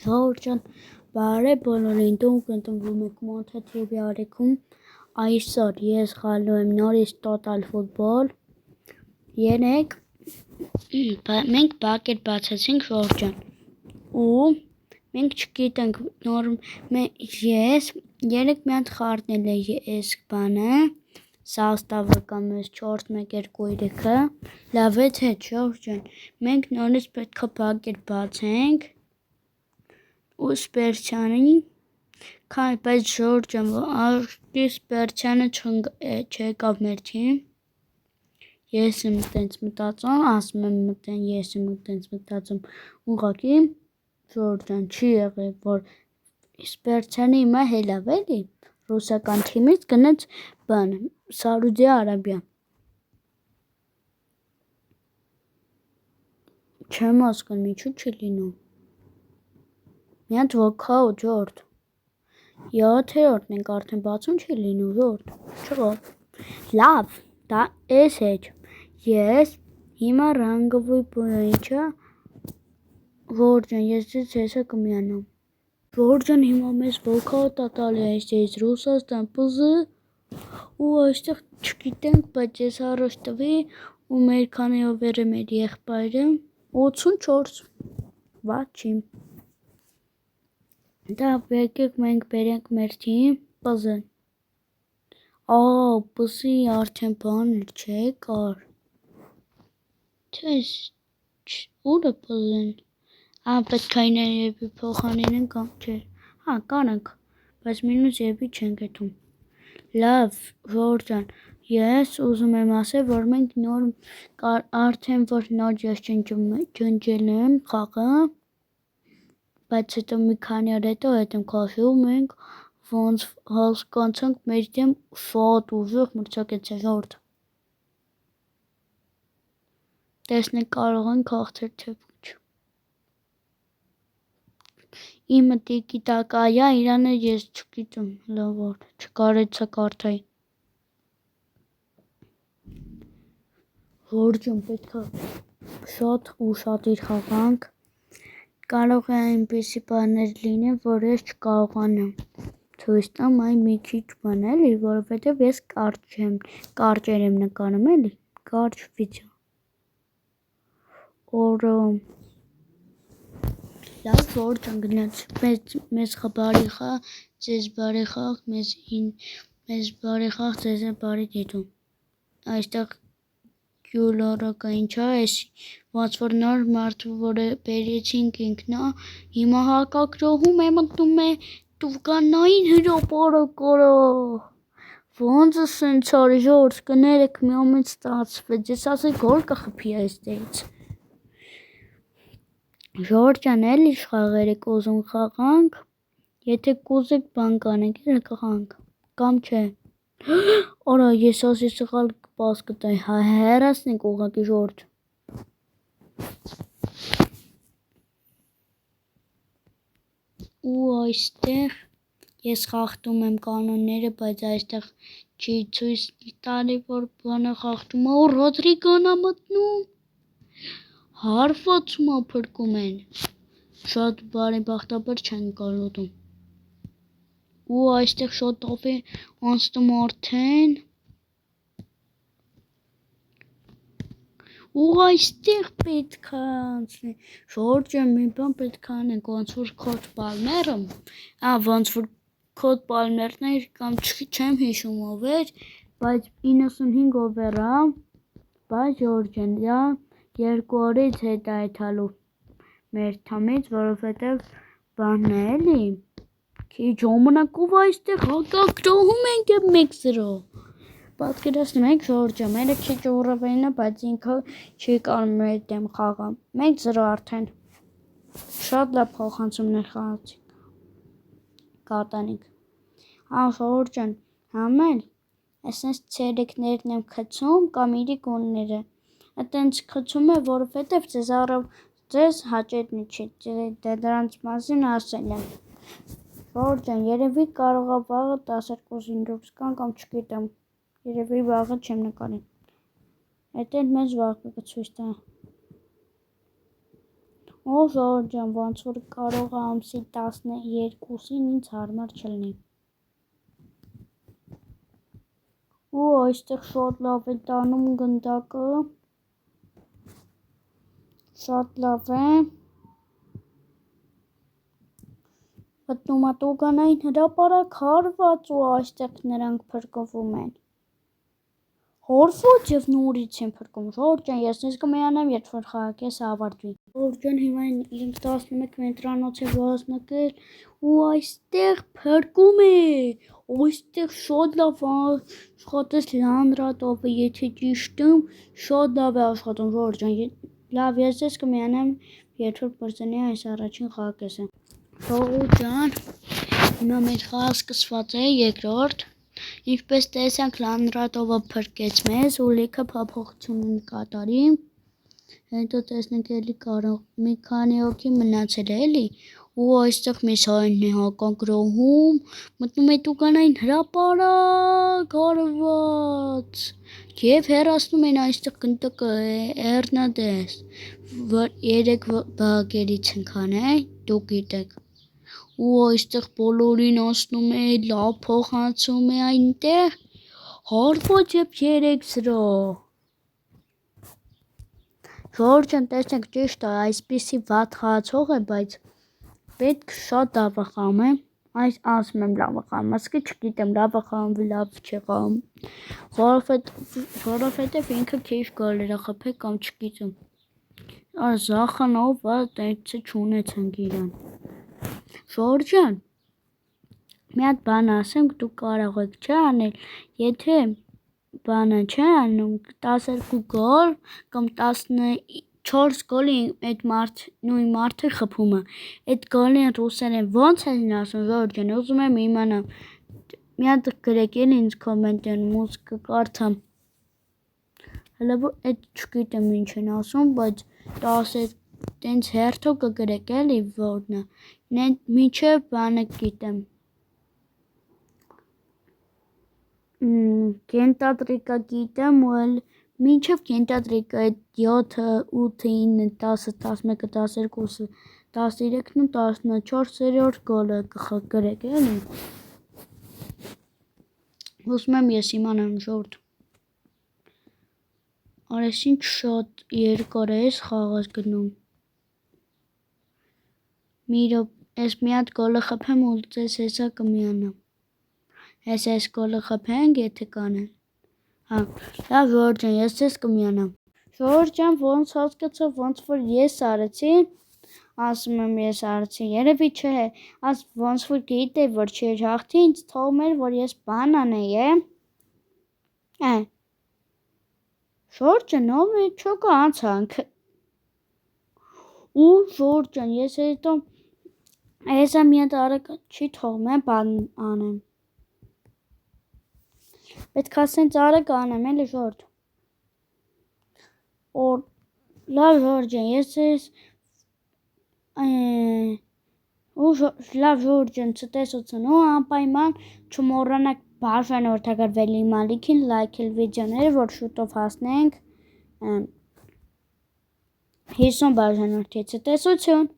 Ջան, բարե բոլորին, դուք ընտրվում եք Monte TV արեքում, այսօր ես խաղալու եմ նորից Total Football, երեք մենք բակեր բացեցինք Ջան, ու մենք չգիտենք ես երեք մի հատ խառնել է ես բանը, սաստավը կամ ես 4-1-2-3-ը, լավ է թե Ջան, մենք նորից պետք է բակեր բացենք, ու Սպերչյանի, բայց Ջան, արդի Սպերչյանը չեկավ մեր թիմ, ես եմ տենց մտածում, ասում եմ ես եմ տենց մտածում, ուղղակի Ջան, չի եղել, որ Սպերչյանը հիմա հելավ էլի, ռուսական թիմից գնաց բան, Սաուդիա Արաբիա, չեմ հասկանում, ինչու չի լինում, մի հատ վոքաու Ջորդ, 7-րդն ենք արդեն բացում չի լինում Ջորդ, չղով, լավ, դա էս էջ, ես հիմա ռանգվույ բույնչը, Ջան, ես ձեզ հեսա կմիանամ, Ջան, հիմա մեզ վոքաու տատալի այստեղից Ռուսաստան պզը, ու այստեղ չգիտենք, բայց ես առաջ տվի, ու մեր քանիով էր մեր եղբայրը, 84, վատ չի, դա եկեք մենք բերենք մեր թիմ, պզն, պզի արդեն բաներ չէ կար, թես, ուր է պզն, պետք է իրեն եբի փոխանինեն կամ չէ, կանանք, բայց մինուս եբի չենք եթում, լավ, Ջան, ես ուզում եմ ասել, որ մենք արդեն որ նոր ես ջնջել եմ խաղը, բայց հետո մի քանի օր հետո հետ եմ քաշում ենք, ոնց հասկանցանք մեր դեմ շատ ուժեղ մրցակից է Ջորդ, տեսնենք կարող ենք հաղթել թե ոչ, իմը տիկի տակայա իրանը ես չգիտեմ, լավ չկարեցա կարդայի, Ջան, պետք է շատ ուշադիր խաղանք, կարող է այնպիսի բաներ լինեն, որ ես չկարողանամ ցույց տամ այն մի քիչ բան էլի, որովհետև ես կարճեր եմ նկարում էլի, կարճ վիդեո, լավ Ջան, գնաց, մեզ բարի խաղ, ձեզ բարի խաղ, մեզ բարի խաղ, ձեզ է բարի դիտում, այստեղ գյուլորոկա ինչա ես, ոնց որ նոր մարդու, որը բերեցինք ինքնա, հիմա հակակրողում է մտնում է տուվկանային հրապարակարը, ոնց է սենց արի Ջորջ, կներեք մի ամենից ստացվեց, ես ասել գոլ կխփի այստեղից, Ջան, էլի խաղեր եք ուզում խաղանք, եթե կուզեք բան կանենք, էլ կխաղանք, կամ չէ, արա ես ասի սխալ պաս կտայի, հեռացնենք ուղղակի Ջորջ, ու այստեղ ես խախտում եմ կանոնները, բայց այստեղ չի ցույց տալի, որ բանը խախտում է, ու Ռոդրիգոն է մտնում, հարվածում է փրկում են, շատ բարեբախտաբար չեն գալուտում, ու այստեղ շատ ով է անցնում արդեն, ու այստեղ պետք է անցնի, Ջան, մի բան պետք է անենք, ոնց որ Քոթ Պալմերը, ոնց որ Քոթ Պալմերն էր, կամ չեմ հիշում ով էր, բայց 95 over է, բայց Ջան, դա 2 օրից հետ է եթալու մեր թամից, որովհետև բանն է էլի, քիչ ժամանակով այստեղ հակակրողում ենք 1-0, պատկերացնում եք Ջան, մերը քիչ ուռվեն է, բայց ինքը չի կարում մեր դեմ խաղա, 1-0 արդեն, շատ լավ փոխանցումներ խաղացինք, կատանինք, Ջան, համել, այսպես ցերեկներն եմ խցում կամ իրիկունները, այտենց խցում է, որովհետև ձեզ հաճետնի չի, դրանց մասին ասել եմ, Ջան, երևի կարող է վաղը 12-ին դուրս կան կամ չգիտեմ, երևի վաղը չեմ նկարի, էդ էլ մեզ վաղը կցույց տա, Ո Ժորժ ջան, ոնց որ կարող է ամսի 12-ին ինձ հարմար չլինի։ Ու այստեղ շատ լավ է տանում գնդակը։ Շատ լավ է։ Մտնում է տուգանային հրապարակ հարված ու այստեղ նրանք փրկվում են։ Հորֆոց և նորից են փրկում։ Ժորժ ջան, ես ինձ կմիանամ, երբ որ խաղակեսը ավարտվի։ Ժորժ ջան, հիմա ինձ 11 մետրանոց է վազնկել ու այստեղ փրկում է։ Այստեղ շատ լավ աշխատեց լանրատովը, եթե ճիշտ եմ, շատ լավ է աշխատում Ժորժ ջան։ Լավ, ես ձեզ կմիանամ, երբ որ բրծնի այս առաջին խաղակեսը։ Ժորժ ջան, հիմա մեր խաղը սկսված է երկրորդ։ Ինչպես տեսանք, լանրատովը փրկեց մեզ ու լիքը փոփոխություն կատարի։ Հետո տեսնենք էլի կարող մի քանի հոգի մնացել է էլի ու այստեղ մեզ հայն է հակագրոհում, մտնում է տուգանային հրապարակ հարված և հեռացնում են այստեղ գնդակը Էռնադես, որ 3 բակերից ենք հանել, դուք գիտեք։ Ու այստեղ բոլորին ասնում է լավ փոխանցում է այնտեղ հարված և 3-0։ Ժորժ ջան, տեսնեք ճիշտ է, այսպիսի վատ խաղացող է, բայց պետք շատ լավ է խաղում։ Այս ասում եմ լավ է խաղում, ասկի չգիտեմ լավ է խաղում, լավ չի խաղում, որովհետև ինքը քիչ գոլեր է խփել կամ չգիտեմ։ Զախանով այդպես չունեցանք իրան։ Ժորժ ջան, մի հատ բան ասեմ, դուք կարող եք չէ անել, եթե բանը չէ անում 12 գոլ կամ 14 գոլի այդ նույն մարդը խփում է։ Այդ գոլին ռուսերեն ո՞նց են ասում Ժորժ ջան, ուզում եմ իմանամ։ Մի հատ գրեք էլ ինձ կոմենտներում, ուզ կկարդամ։ Հələ որ այդ չգիտեմ ինչ են ասում, բայց 10 տենց հերթով կգրեք էլի որն է։ Մինչև բանը գիտեմ։ Կենտադրիկա գիտեմ ու էլ մինչև կենտադրիկա այդ 7, 8, 9, 10, 11, 12, 13 ու 14-րդ գոլը կգրեք էլի։ Ուզում եմ ես իմանամ Ժորժ։ Արես ինչ շատ երկար է այս խաղը գնում։ Ես մի հատ գոլը խփեմ ու ձեզ հեսա կմիանամ։ Այս գոլը խփենք, եթե կանեն։ Հա, լավ Ժորժ ջան, ես ձեզ կմիանամ։ Ժորժ ջան, ոնց հասկացա, ոնց որ ես արեցի, ասում եմ ես արեցի, երևի չէ, ոնց որ գիտեի, որ չէր հաղթի, ինձ թվում էր, որ ես բան անեի, Ժորժ ջան, ով է չոք անցանք։ Ու Ժորժ ջան, ես հետո Հեսա մի հատ արագ չի թողում բան անեմ։ Պետք է ասենց արագ անեմ էլի Ժորժ։ Լավ Ժորժ ջան, ես լավ Ժորժ ջան, ցտեսություն ու անպայման չմոռանաք բաժան օրթագրվել իմ ալիքին, լայքել վիդեոները, որ շուտով հասնենք 50 բաժանորդի, ցտեսություն։